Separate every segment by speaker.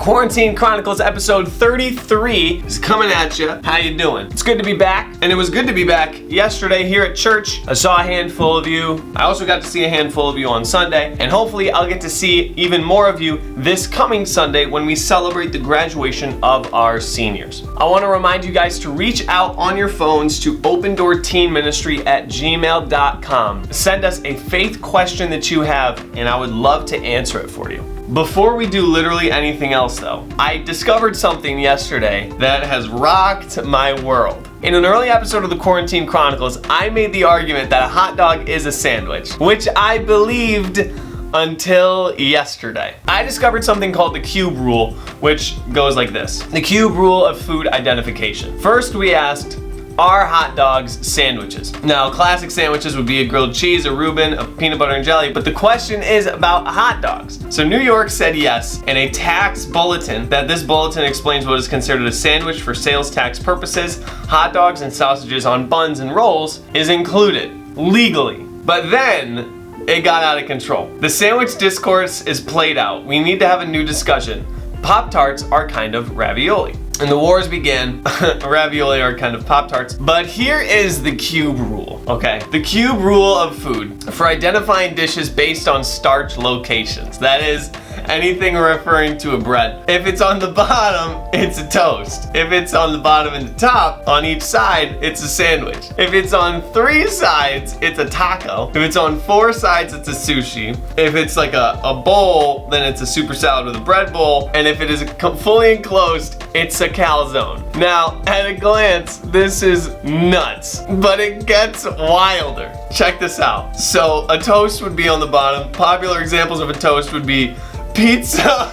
Speaker 1: Quarantine Chronicles episode 33 is coming at you. How you doing? It's good to be back, and it was good to be back yesterday here at church. I saw a handful of you. I also got to see a handful of you on Sunday, and hopefully I'll get to see even more of you this coming Sunday when we celebrate the graduation of our seniors. I want to remind you guys to reach out on your phones to opendoorteenministry@gmail.com. Send us a faith question that you have, and I would love to answer it for you. Before we do literally anything else though, I discovered something yesterday that has rocked my world. In an early episode of the Quarantine Chronicles, I made the argument that a hot dog is a sandwich, which I believed until yesterday. I discovered something called the cube rule, which goes like this. The cube rule of food identification. First we asked, are hot dogs sandwiches? Now, classic sandwiches would be a grilled cheese, a Reuben, a peanut butter and jelly, but the question is about hot dogs. So New York said yes, and a tax bulletin, that this bulletin explains what is considered a sandwich for sales tax purposes, hot dogs and sausages on buns and rolls is included, legally. But then, it got out of control. The sandwich discourse is played out. We need to have a new discussion. Pop-Tarts are kind of ravioli. And the wars began. Ravioli are kind of Pop-Tarts. But here is the cube rule, okay? The cube rule of food for identifying dishes based on starch locations. That is, anything referring to a bread. If it's on the bottom, it's a toast. If it's on the bottom and the top, on each side, it's a sandwich. If it's on 3 sides, it's a taco. If it's on 4 sides, it's a sushi. If it's like a bowl, then it's a super salad with a bread bowl. And if it is fully enclosed, it's a calzone. Now, at a glance, this is nuts, but it gets wilder. Check this out. So a toast would be on the bottom. Popular examples of a toast would be pizza,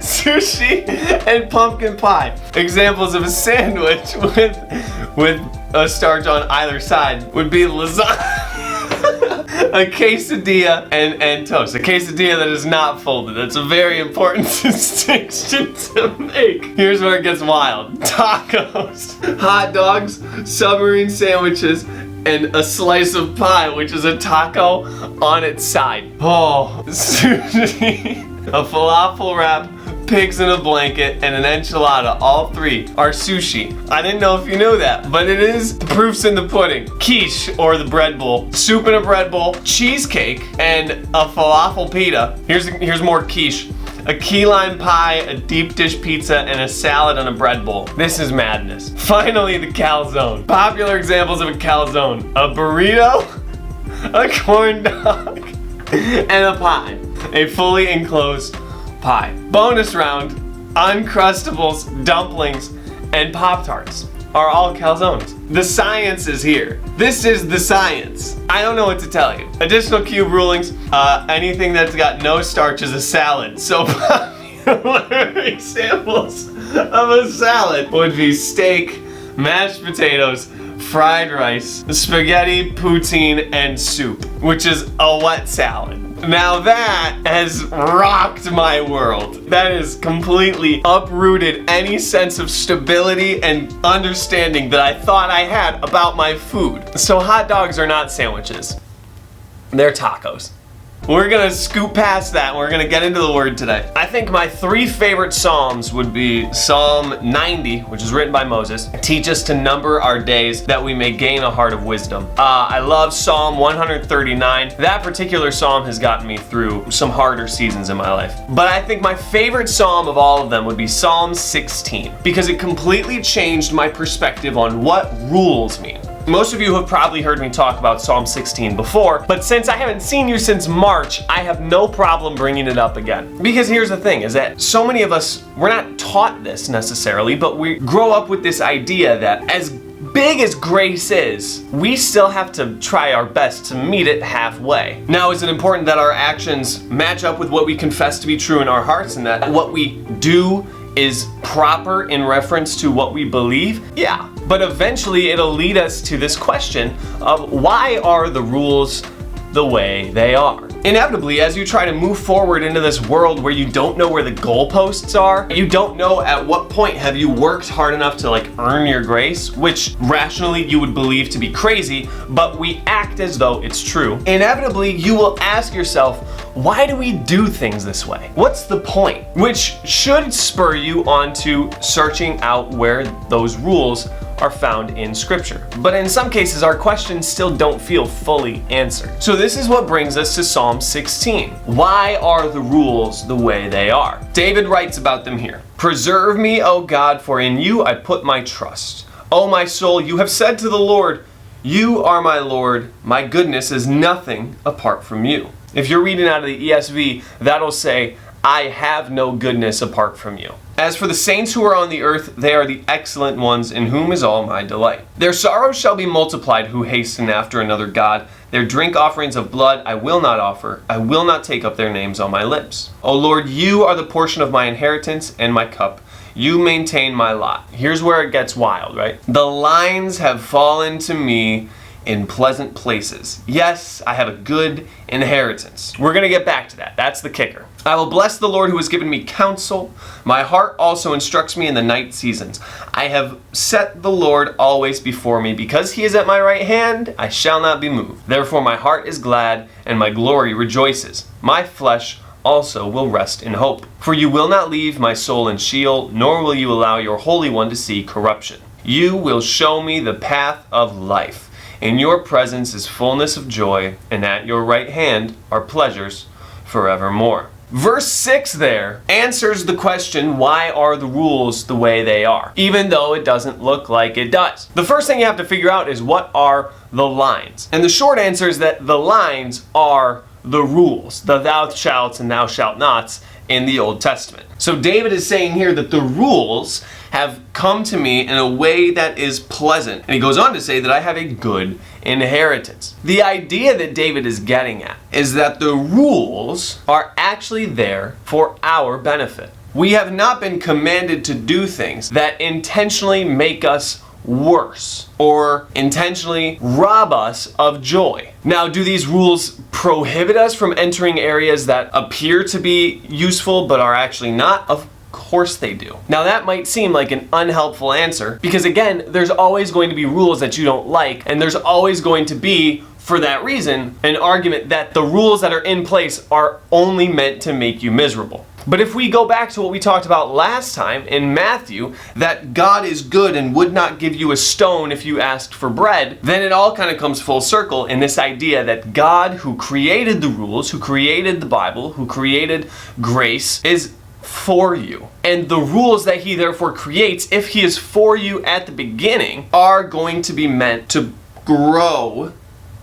Speaker 1: sushi, and pumpkin pie. Examples of a sandwich with a starch on either side would be lasagna, a quesadilla, and toast. A quesadilla that is not folded. That's a very important distinction to make. Here's where it gets wild. Tacos, hot dogs, submarine sandwiches, and a slice of pie, which is a taco on its side. Oh, sushi, a falafel wrap, pigs in a blanket, and an enchilada. All 3 are sushi. I didn't know if you knew that, but it is. The proof's in the pudding. Quiche, or the bread bowl. Soup in a bread bowl, cheesecake, and a falafel pita. Here's more quiche. A key lime pie, a deep dish pizza, and a salad on a bread bowl. This is madness. Finally, the calzone. Popular examples of a calzone. A burrito, a corn dog, and a pie. A fully enclosed pie. Bonus round, Uncrustables, dumplings, and Pop-Tarts are all calzones. The science is here. This is the science. I don't know what to tell you. Additional cube rulings, anything that's got no starch is a salad. So popular examples of a salad would be steak, mashed potatoes, fried rice, spaghetti, poutine, and soup, which is a wet salad. Now that has rocked my world. That has completely uprooted any sense of stability and understanding that I thought I had about my food. So hot dogs are not sandwiches. They're tacos. We're gonna scoop past that and we're gonna get into the word today. I think my 3 favorite Psalms would be Psalm 90, which is written by Moses. Teach us to number our days that we may gain a heart of wisdom. I love Psalm 139. That particular Psalm has gotten me through some harder seasons in my life. But I think my favorite Psalm of all of them would be Psalm 16, because it completely changed my perspective on what rules mean. Most of you have probably heard me talk about Psalm 16 before, but since I haven't seen you since March, I have no problem bringing it up again. Because here's the thing, is that so many of us, we're not taught this necessarily, but we grow up with this idea that as big as grace is, we still have to try our best to meet it halfway. Now, is it important that our actions match up with what we confess to be true in our hearts, and that what we do is proper in reference to what we believe? Yeah. But eventually it'll lead us to this question of why are the rules the way they are? Inevitably, as you try to move forward into this world where you don't know where the goalposts are, you don't know at what point have you worked hard enough to earn your grace, which rationally you would believe to be crazy, but we act as though it's true. Inevitably, you will ask yourself, why do we do things this way? What's the point? Which should spur you on to searching out where those rules are found in Scripture. But in some cases, our questions still don't feel fully answered. So this is what brings us to Psalm 16. Why are the rules the way they are? David writes about them here. Preserve me, O God, for in you I put my trust. O my soul, you have said to the Lord, you are my Lord. My goodness is nothing apart from you. If you're reading out of the ESV, that'll say, I have no goodness apart from you. As for the saints who are on the earth, they are the excellent ones in whom is all my delight. Their sorrows shall be multiplied who hasten after another God. Their drink offerings of blood I will not offer. I will not take up their names on my lips. O Lord, you are the portion of my inheritance and my cup. You maintain my lot. Here's where it gets wild, right? The lines have fallen to me in pleasant places. Yes, I have a good inheritance. We're gonna get back to that. That's the kicker. I will bless the Lord who has given me counsel. My heart also instructs me in the night seasons. I have set the Lord always before me. Because he is at my right hand, I shall not be moved. Therefore my heart is glad and my glory rejoices. My flesh also will rest in hope. For you will not leave my soul in Sheol, nor will you allow your Holy One to see corruption. You will show me the path of life. In your presence is fullness of joy, and at your right hand are pleasures forevermore. Verse 6 there answers the question, why are the rules the way they are? Even though it doesn't look like it does. The first thing you have to figure out is, what are the lines? And the short answer is that the lines are the rules, the thou shalt and thou shalt nots in the Old Testament. So David is saying here that the rules have come to me in a way that is pleasant. And he goes on to say that I have a good inheritance. The idea that David is getting at is that the rules are actually there for our benefit. We have not been commanded to do things that intentionally make us worse or intentionally rob us of joy. Now, do these rules prohibit us from entering areas that appear to be useful but are actually not? Of course they do. Now that might seem like an unhelpful answer because, again, there's always going to be rules that you don't like, and there's always going to be, for that reason, an argument that the rules that are in place are only meant to make you miserable. But if we go back to what we talked about last time in Matthew, that God is good and would not give you a stone if you asked for bread, then it all kind of comes full circle in this idea that God, who created the rules, who created the Bible, who created grace, is for you. And the rules that he therefore creates, if he is for you at the beginning, are going to be meant to grow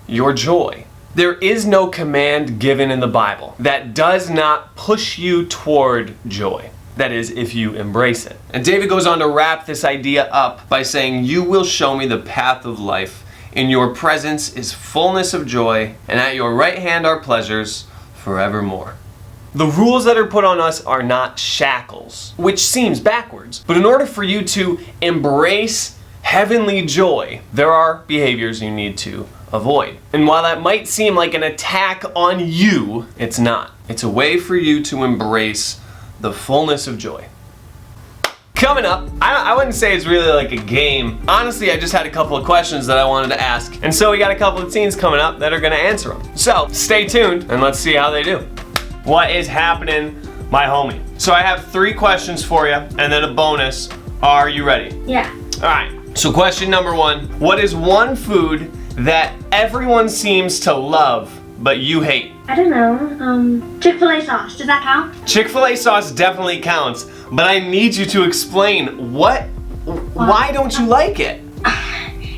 Speaker 1: your joy. There is no command given in the Bible that does not push you toward joy. That is, if you embrace it. And David goes on to wrap this idea up by saying, you will show me the path of life. In your presence is fullness of joy, and at your right hand are pleasures forevermore. The rules that are put on us are not shackles, which seems backwards. But in order for you to embrace heavenly joy, there are behaviors you need to avoid. And while that might seem like an attack on you, it's not. It's a way for you to embrace the fullness of joy. Coming up, I wouldn't say it's really like a game. Honestly, I just had a couple of questions that I wanted to ask. And so we got a couple of teens coming up that are gonna answer them. So stay tuned and let's see how they do. What is happening, my homie? So I have 3 questions for you and then a bonus. Are you ready?
Speaker 2: Yeah.
Speaker 1: All right. So question number 1, what is one food that everyone seems to love but you hate?
Speaker 2: I don't know. Chick-fil-A sauce. Does that count?
Speaker 1: Chick-fil-A sauce definitely counts, but I need you to explain why don't you like it?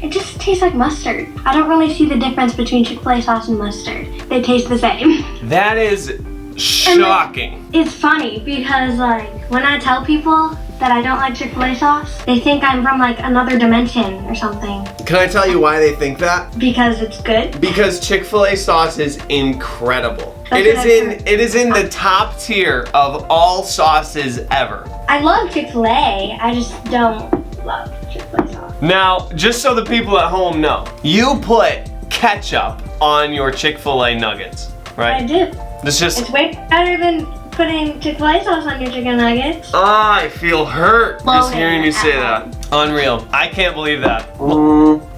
Speaker 2: It just tastes like mustard. I don't really see the difference between Chick-fil-A sauce and mustard. They taste the same.
Speaker 1: That is shocking.
Speaker 2: It's funny because, like, when I tell people that I don't like Chick-fil-A sauce, they think I'm from like another dimension or something.
Speaker 1: Can I tell you why they think that?
Speaker 2: Because it's good?
Speaker 1: Because Chick-fil-A sauce is incredible.
Speaker 2: That's
Speaker 1: It is in the top tier of all sauces ever.
Speaker 2: I love Chick-fil-A, I just don't love Chick-fil-A sauce.
Speaker 1: Now, just so the people at home know, you put ketchup on your Chick-fil-A nuggets, right?
Speaker 2: I do. It's way better than putting Chick-fil-A sauce on your chicken nuggets.
Speaker 1: I feel hurt just hearing you say that. Unreal. I can't believe that.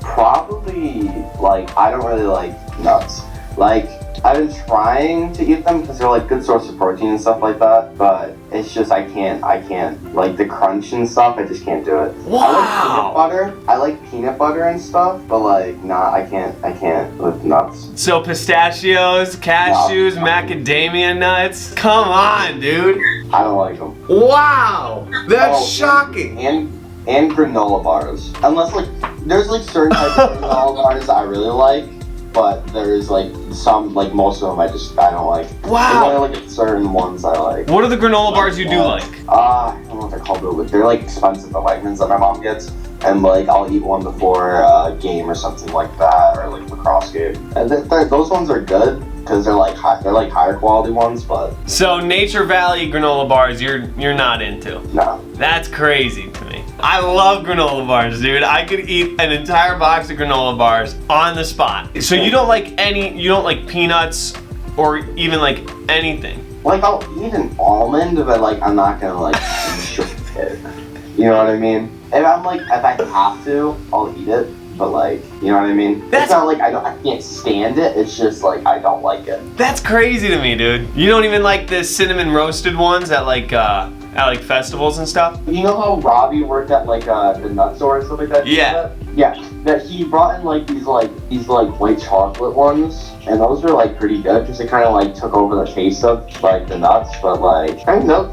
Speaker 3: Probably, like, I don't really like nuts. Like, I've been trying to eat them because they're like good source of protein and stuff like that, but it's just I can't like the crunch and stuff. I just can't do it.
Speaker 1: Wow.
Speaker 3: I like peanut butter and stuff, but like I can't with nuts.
Speaker 1: So pistachios, cashews, macadamia nuts. Come on, dude.
Speaker 3: I don't like them.
Speaker 1: Wow, that's shocking.
Speaker 3: And granola bars, unless like there's like certain types of granola bars I really like. But there's like some, like most of them I don't like.
Speaker 1: Wow.
Speaker 3: There's only like certain ones I like.
Speaker 1: What are the granola bars you do like?
Speaker 3: I don't know what they're called, but they're like expensive, the vitamins that my mom gets. And like I'll eat one before a game or something like that, or like lacrosse game. And those ones are good because they're like higher quality ones, but.
Speaker 1: So Nature Valley granola bars, you're not into?
Speaker 3: No.
Speaker 1: That's crazy to me. I love granola bars, dude. I could eat an entire box of granola bars on the spot. So you don't like peanuts or even like anything?
Speaker 3: Like I'll eat an almond, but like I'm not gonna like restrict it. You know what I mean? If I have to, I'll eat it. But like, you know what I mean? It's not like I can't stand it. It's just like I don't like it.
Speaker 1: That's crazy to me, dude. You don't even like the cinnamon roasted ones at like festivals and stuff?
Speaker 3: You know how Robbie worked at like the nut store and stuff like that?
Speaker 1: Yeah.
Speaker 3: Yeah. That he brought in like these white chocolate ones, and those were like pretty good because it kind of like took over the taste of like the nuts. But like, I know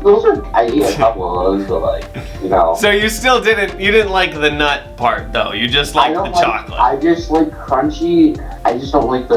Speaker 3: I ate a couple of those, but like, you know.
Speaker 1: So you didn't like the nut part though. You just like the chocolate.
Speaker 3: I just like crunchy. I just don't like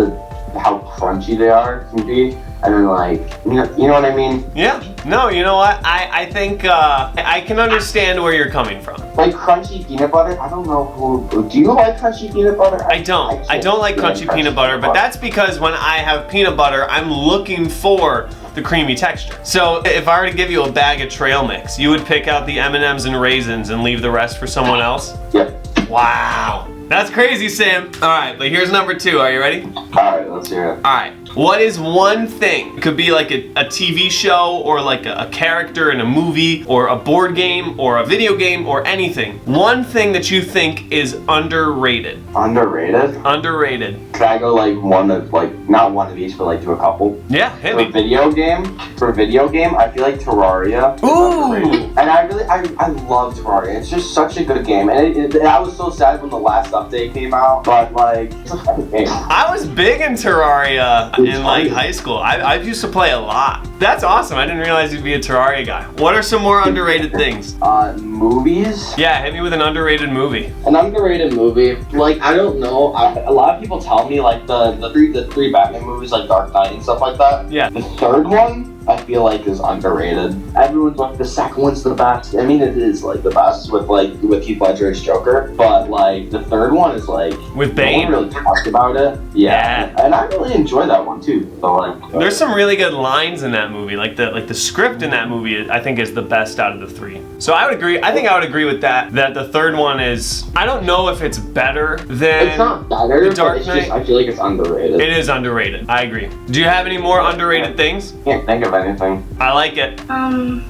Speaker 3: how crunchy they can be. And then like, you know what I mean?
Speaker 1: Yeah. No, you know what? I think I can understand where you're coming from.
Speaker 3: Like crunchy peanut butter? I don't know do you like crunchy peanut butter?
Speaker 1: I don't like crunchy peanut butter, but that's because when I have peanut butter, I'm looking for the creamy texture. So if I were to give you a bag of trail mix, you would pick out the M&Ms and raisins and leave the rest for someone else?
Speaker 3: Yep.
Speaker 1: Wow. That's crazy, Sam. All right, but here's number 2. Are you ready?
Speaker 3: All right, let's hear it.
Speaker 1: All right. What is one thing? It could be like a TV show or like a character in a movie or a board game or a video game or anything. One thing that you think is underrated.
Speaker 3: Underrated?
Speaker 1: Underrated.
Speaker 3: Can I go like not one of each, but like do a couple?
Speaker 1: Yeah, hit me.
Speaker 3: For video game, I feel like Terraria is underrated. And I love Terraria. It's just such a good game. And I was so sad when the last update came out, but like, it's a fun game.
Speaker 1: I was big in Terraria in like high school. I used to play a lot. That's awesome. I didn't realize you'd be a Terraria guy. What are some more underrated things?
Speaker 3: Movies?
Speaker 1: Yeah, hit me with an underrated movie.
Speaker 3: An underrated movie? Like, I don't know. A lot of people tell me like the three Batman movies, like Dark Knight and stuff like that.
Speaker 1: Yeah.
Speaker 3: The third one, I feel like is underrated. Everyone's like, the second one's the best. I mean, it is like the best with Heath Ledger as Joker, but like the third one is like
Speaker 1: with Bane.
Speaker 3: No one really talked about it. Yeah. And I really enjoy that one too. So like,
Speaker 1: there's some really good lines in that movie. Like the script in that movie, I think is the best out of the 3. So I would agree. I think I would agree with that. That the third one is. I don't know if it's better than.
Speaker 3: It's not better.
Speaker 1: The Dark Knight.
Speaker 3: Just, I feel like it's underrated.
Speaker 1: It is underrated. I agree. Do you have any more underrated things?
Speaker 3: Can't think of anything.
Speaker 1: I like it.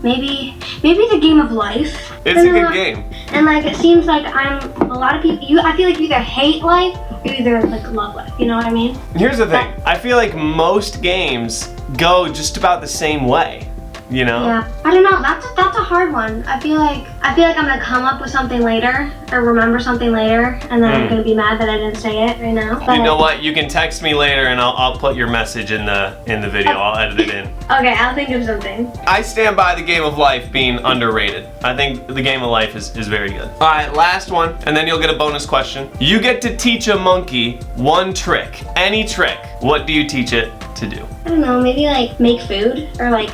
Speaker 2: Maybe the game of life.
Speaker 1: It's a good game.
Speaker 2: And like it seems like a lot of people. I feel like you either hate life or you either like love life. You know what I mean?
Speaker 1: Here's the thing. I feel like most games go just about the same way. You know?
Speaker 2: Yeah. I don't know. That's a hard one. I feel like I'm gonna come up with something later or remember something later, and then I'm gonna be mad that I didn't say it right now. But
Speaker 1: you know what? You can text me later, and I'll put your message in the video. I'll edit it in.
Speaker 2: Okay, I'll think of something.
Speaker 1: I stand by the game of life being underrated. I think the game of life is very good. All right, last one, and then you'll get a bonus question. You get to teach a monkey one trick, any trick. What do you teach it to do?
Speaker 2: I don't know. Maybe like make food or like.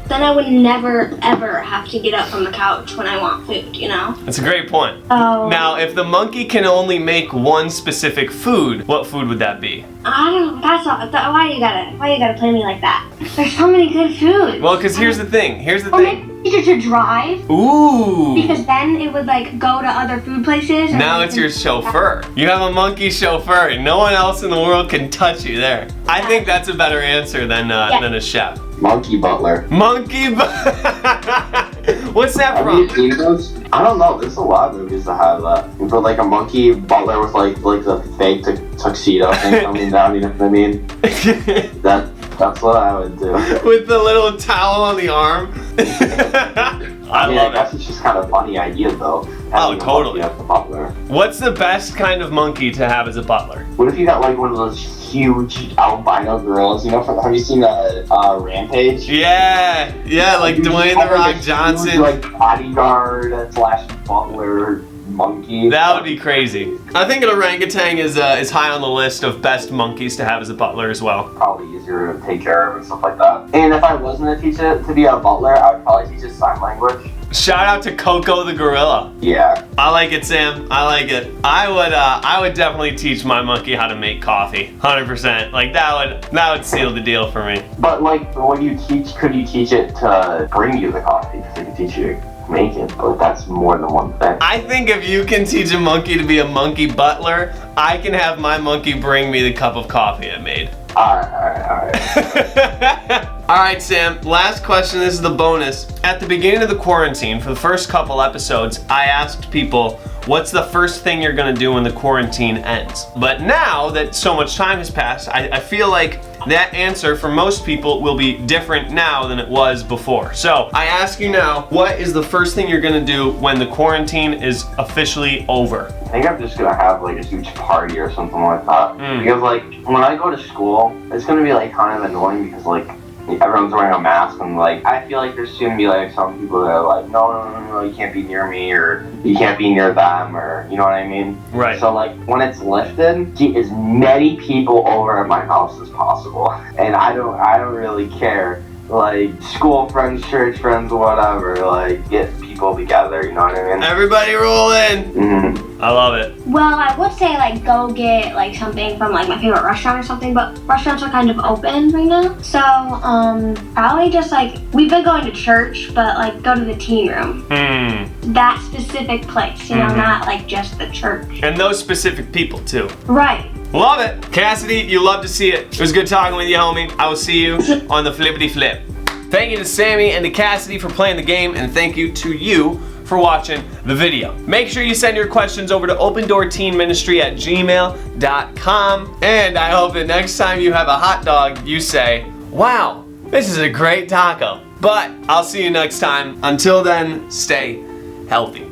Speaker 2: Then I would never, ever have to get up from the couch when I want food, you know?
Speaker 1: That's a great point.
Speaker 2: Oh.
Speaker 1: Now, if the monkey can only make one specific food, what food would that be?
Speaker 2: I don't know. That's all. Why you gotta play me like that? There's so many good foods.
Speaker 1: Well, because here's the thing.
Speaker 2: Maybe teach it to drive.
Speaker 1: Ooh.
Speaker 2: Because then it would like go to other food places.
Speaker 1: Now it's your chauffeur. You have a monkey chauffeur, and no one else in the world can touch you there. I think that's a better answer than a chef.
Speaker 3: Monkey butler.
Speaker 1: Monkey What's that
Speaker 3: Have you
Speaker 1: from?
Speaker 3: seen those? I don't know. There's a lot of movies that have that. You put like a monkey butler with like the fake tuxedo thing coming down. You know what I mean? That's what I would do.
Speaker 1: With the little towel on the arm. I
Speaker 3: mean,
Speaker 1: love
Speaker 3: I guess
Speaker 1: it.
Speaker 3: it's just kind of funny idea though.
Speaker 1: Oh, totally.
Speaker 3: As the butler.
Speaker 1: What's the best kind of monkey to have as a butler?
Speaker 3: What if you got like one of those huge albino girls? You know, have you seen Rampage?
Speaker 1: Yeah, like
Speaker 3: You just
Speaker 1: Dwayne
Speaker 3: have,
Speaker 1: the
Speaker 3: like,
Speaker 1: Rock
Speaker 3: a
Speaker 1: Johnson.
Speaker 3: huge, like bodyguard / butler monkey.
Speaker 1: That would be crazy. I think an orangutan is high on the list of best monkeys to have as a butler as well.
Speaker 3: Probably easier to take care of and stuff like that. And if I wasn't to teach it to be a butler, I would probably teach it sign language.
Speaker 1: Shout out to Coco the gorilla.
Speaker 3: Yeah.
Speaker 1: I like it, Sam. I like it. I would definitely teach my monkey how to make coffee. 100%. Like that would seal the deal for me.
Speaker 3: But like, when you teach, could you teach it to bring you the coffee? Because it could teach you to make it, but that's more than one thing.
Speaker 1: I think if you can teach a monkey to be a monkey butler, I can have my monkey bring me the cup of coffee I made.
Speaker 3: Alright.
Speaker 1: All right, Sam, last question. This is the bonus. At the beginning of the quarantine, for the first couple episodes, I asked people, what's the first thing you're gonna do when the quarantine ends? But now that so much time has passed, I feel like that answer for most people will be different now than it was before. So I ask you now, what is the first thing you're gonna do when the quarantine is officially over?
Speaker 3: I think I'm just gonna have like a huge party or something like that. Because like, when I go to school, it's gonna be like kind of annoying because like, everyone's wearing a mask and like, I feel like there's gonna be like some people that are like, no, you can't be near me, or you can't be near them, or you know what I mean?
Speaker 1: Right.
Speaker 3: So like, when it's lifted, get as many people over at my house as possible. And I don't really care. Like, school friends, church friends, whatever, like, get people together, you know what I mean?
Speaker 1: Everybody roll in.
Speaker 3: Mm-hmm.
Speaker 1: I love it.
Speaker 2: Well, I would say like go get like something from like my favorite restaurant or something, but restaurants are kind of open right now. So probably just like, we've been going to church, but like go to the teen room. That specific place, you know, not like just the church.
Speaker 1: And those specific people too.
Speaker 2: Right.
Speaker 1: Love it. Cassidy, you love to see it. It was good talking with you, homie. I will see you on the flippity flip. Thank you to Sammy and to Cassidy for playing the game, and thank you to you for watching the video. Make sure you send your questions over to opendoorteenministry@gmail.com, and I hope that next time you have a hot dog, you say, wow, this is a great taco. But I'll see you next time. Until then, stay healthy.